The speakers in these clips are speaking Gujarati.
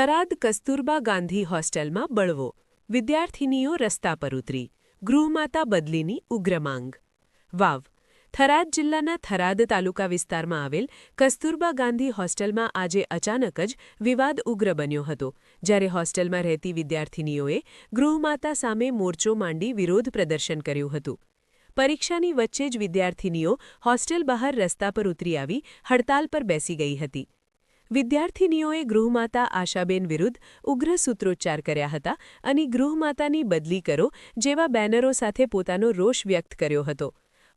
થરાદ કસ્તુરબા ગાંધી હોસ્ટેલમાં બળવો, વિદ્યાર્થિનીઓ રસ્તા પર ઉતરી, ગૃહમાતા બદલીની ઉગ્ર માંગ. વાવ. થરાદ જિલ્લાના થરાદ તાલુકા વિસ્તારમાં આવેલ કસ્તુરબા ગાંધી હોસ્ટેલમાં આજે અચાનક જ વિવાદ ઉગ્ર બન્યો હતો, જ્યારે હોસ્ટેલમાં રહેતી વિદ્યાર્થિનીઓએ ગૃહમાતા સામે મોરચો માંડી વિરોધ પ્રદર્શન કર્યું હતું. પરીક્ષાની વચ્ચે જ વિદ્યાર્થિનીઓ હોસ્ટેલ બહાર રસ્તા પર ઉતરી આવી હડતાલ પર બેસી ગઈ હતી. વિદ્યાર્થિનીઓએ ગૃહમાતા આશાબેન વિરુદ્ધ ઉગ્ર સૂત્રોચ્ચાર કર્યા હતા અને ગૃહમાતાની બદલી કરો જેવા બેનરો સાથે પોતાનો રોષ વ્યક્ત કર્યો હતો.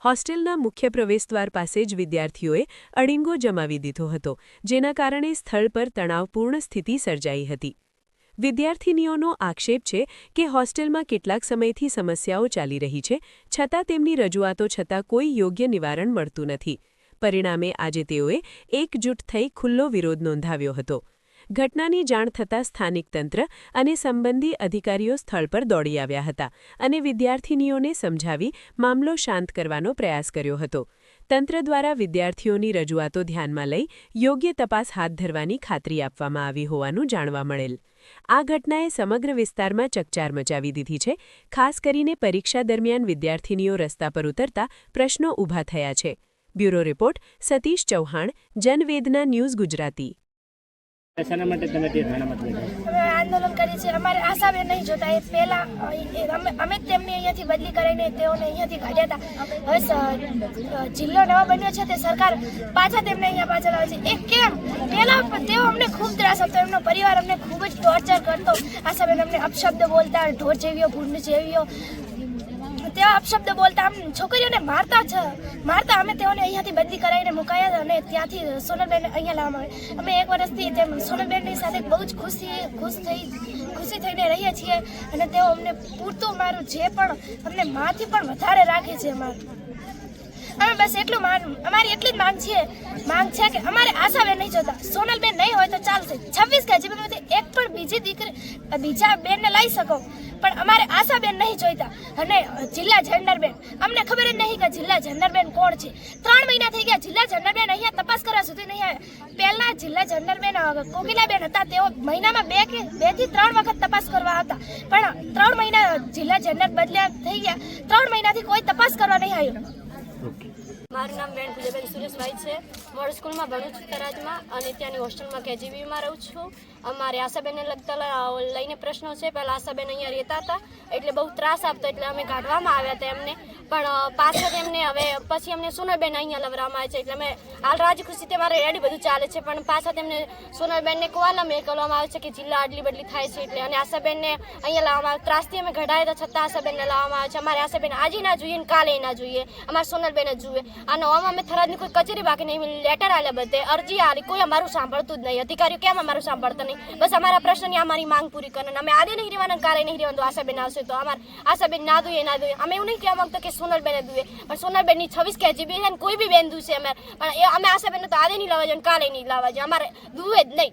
હોસ્ટેલના મુખ્ય પ્રવેશદ્વાર પાસે જ વિદ્યાર્થીઓએ અડીંગો જમાવી દીધો હતો, જેના કારણે સ્થળ પર તણાવપૂર્ણ સ્થિતિ સર્જાઈ હતી. વિદ્યાર્થિનીઓનો આક્ષેપ છે કે હોસ્ટેલમાં કેટલાક સમયથી સમસ્યાઓ ચાલી રહી છે, છતાં તેમની રજૂઆતો છતાં કોઈ યોગ્ય નિવારણ મળતું નથી. પરિણામે આજે તેઓએ એકજૂટ થઈ ખુલ્લો વિરોધ નોંધાવ્યો હતો. ઘટનાની જાણ થતાં સ્થાનિક તંત્ર અને સંબંધી અધિકારીઓ સ્થળ પર દોડી આવ્યા હતા અને વિદ્યાર્થિનીઓને સમજાવી મામલો શાંત કરવાનો પ્રયાસ કર્યો હતો. તંત્ર દ્વારા વિદ્યાર્થીઓની રજૂઆતો ધ્યાનમાં લઈ યોગ્ય તપાસ હાથ ધરવાની ખાતરી આપવામાં આવી હોવાનું જાણવા મળેલ. આ ઘટનાએ સમગ્ર વિસ્તારમાં ચકચાર મચાવી દીધી છે. ખાસ કરીને પરીક્ષા દરમિયાન વિદ્યાર્થિનીઓ રસ્તા પર ઉતરતા પ્રશ્નો ઊભા થયા છે. Bureau report Satish Chauhan, Janvedna news Gujarati. આંદોલન કરી છે. અમારે આશાબેન નહીં જોતા, એ પહેલા અમે તેમને અહીંયાથી બદલી કરાવીને તેઓને અહીંયાથી કાઢ્યા હતા. હવે જિલ્લો નવો બન્યો છે, તે સરકાર પાછા તેમને અહીંયા પાછળ આવે છે. એ કેમ? પહેલા તેઓ અમને ખૂબ ત્રાસ આપતો, એમનો પરિવાર અમને ખૂબ જ ટોર્ચર કરતો. આશાબેન અમને અપશબ્દ બોલતા, ઢોર જેવીઓ, ભૂંડ જેવીઓ, તેવા અપશબ્દ બોલતા, આમ છોકરીઓને મારતા અમે તેઓને અહીંયાથી બદલી કરાવીને મુકાયા અને ત્યાંથી સોનલબેન અહીંયા લાવવામાં આવે. અમે એક વર્ષથી તેમ સોનલબેનની સાથે બહુ જ ખુશી થઈને રહીએ છીએ અને તેઓ અમને પૂરતું મારું જે પણ અમને માથી પણ વધારે રાખે છે. અમે બસ એટલું અમારી એટલી જ માંગ છે કે અમારે આશાબેન નહીં જોતા. સોનલબેન નહીં હોય તો ચાલશે. 26 કેજીબીમાંથી એક પણ બીજા બેનને લઈ શકો, પણ અમારે આશાબેન નહીં જોઈતા. અને જિલ્લા જનરલબેન, અમને ખબર જ નહીં કે જિલ્લા જનરલબેન કોણ છે. 3 મહિના થઈ ગયા જિલ્લા જનરલબેન અહીંયા તપાસ કરવા સુધી નહીં આવ્યા. પહેલા જિલ્લા જનરલબેન કોકિલાબેન હતા, તેઓ મહિનામાં 2 થી 3 વખત તપાસ કરવા આવતા, પણ 3 મહિના જિલ્લા જનરલ બદલ્યા થઈ ગયા. 3 મહિનાથી કોઈ તપાસ કરવા નહીં આવ્યું. મારું નામ બેન પૂજાબેન સુરેશભાઈ છે. મોડલ સ્કૂલમાં ભણું છું થરાદમાં અને ત્યાંની હોસ્ટેલમાં કેજીબીમાં રહું છું. અમારે આશાબેનને લઈને પ્રશ્નો છે. પહેલાં આશાબેન અહીંયા રહેતા હતા એટલે બહુ ત્રાસ આપતો, એટલે અમે કાઢવામાં આવ્યા હતા એમને, પણ પાછળ એમને હવે પછી અમને સોનલબેન અહીંયા લવરાવવામાં આવે છે. એટલે અમે હાલ રાજી ખુશી મારે રેડી બધું ચાલે છે, પણ પાછા તેમને સોનલબેનને કોવાલા મોકલવામાં આવે છે કે જિલ્લા આડલી બદલી થાય છે. એટલે અને આશાબેનને અહીંયા લાવવામાં આવે. ત્રાસથી અમે ઘડાયા હતા છતાં આશાબેનને લાવવામાં આવે છે. અમારે આશાબેન આજે ના જોઈએ ને કાલે ના જોઈએ, અમારે સોનલબેન જ જોઈએ. અને આમાં અમે થરાદની કોઈ કચેરી બાકી નહીં, લેટર આલ્યા, બધે અરજી આલી, કોઈ અમારું સાંભળતું જ નહીં. અધિકારીઓ કેમ અમારું સાંભળતા નહીં? બસ અમારા પ્રશ્નની અમારી માંગ પૂરી કરવાના. અમે આજે નહીં રહેવાના, કાલે નહીં રહેવાનું. આશાબેન આવશે તો અમારે આશાબેન ના દુએ. અમે એવું નહીં કહેવા માંગતા કે સોનલબેને દુએ, પણ સોનલબેનની 26 કેજીબી છે ને કોઈ બી બેન દુશે અમારે, પણ અમે આશાબેનને તો આજે નહીં લાવવા જોઈએ, કાલે નહીં લાવવા જોઈએ. અમારે દુએ જ નહીં.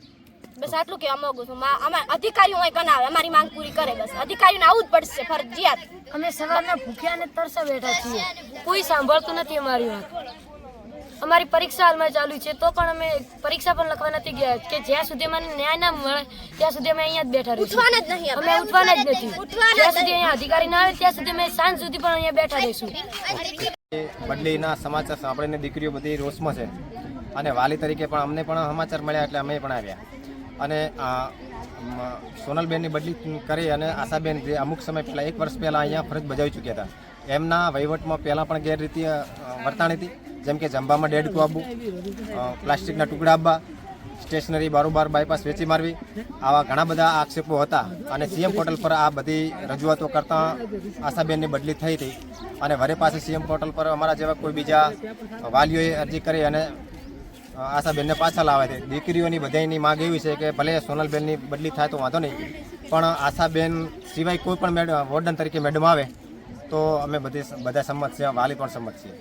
બસ આટલું કહેવા માંગુ છું. અમારે અધિકારીઓ અહીં કનાવે, અમારી માંગ પૂરી કરે. બસ અધિકારીઓને આવું જ પડશે ફરજિયાત. અમે સવારના ભૂખ્યા અને તરસા બેઠા છીએ, કોઈ સાંભળતું નથી અમારી વાત. અમારી પરીક્ષા હાલમાં ચાલુ છે, તો પણ અમે પરીક્ષા પણ લખવા નથી ગયા કે જ્યાં સુધી મને ન્યાય ના મળે ત્યાં સુધી અમે અહીંયા જ બેઠા રહીશું. અમે ઉઠવાના જ નથી. જ્યાં સુધી અહીંયા અધિકારી ના આવે ત્યાં સુધી અમે સાંજ સુધી પણ અહીંયા બેઠા રહીશું. બદલીના સમાચાર સાંભળીને દીકરીઓ બધી રોષમાં છે અને વાલી તરીકે પણ અમને પણ સમાચાર મળ્યા એટલે અમે પણ આવ્યા. અને સોનલબેનની બદલી કરી અને આશાબેન જે અમુક સમય પહેલાં 1 વર્ષ પહેલાં અહીંયા ફરજ બજાવી ચૂક્યા હતા, એમના વહીવટમાં પહેલાં પણ ગેરરીતિ વર્તાણી હતી. જેમ કે જંબામાં ડેડકું આપવું, પ્લાસ્ટિકના ટુકડા આપવા, સ્ટેશનરી બારોબાર બાયપાસ વેચી મારવી, આવા ઘણા બધા આક્ષેપો હતા. અને સીએમ પોર્ટલ પર આ બધી રજૂઆતો કરતાં આશાબેનની બદલી થઈ હતી. અને વરે પાસે સીએમ પોર્ટલ પર અમારા જેવા કોઈ બીજા વાલીઓએ અરજી કરી અને આશાબેનને પાછા લાવે છે. દીકરીઓની બધાની માંગ એવી છે કે ભલે સોનલબેનની બદલી થાય તો વાંધો નહીં, પણ આશાબેન સિવાય કોઈ પણ વોર્ડન તરીકે મેડમ આવે તો અમે બધા સંમત છીએ, વાલી પણ સંમત છીએ.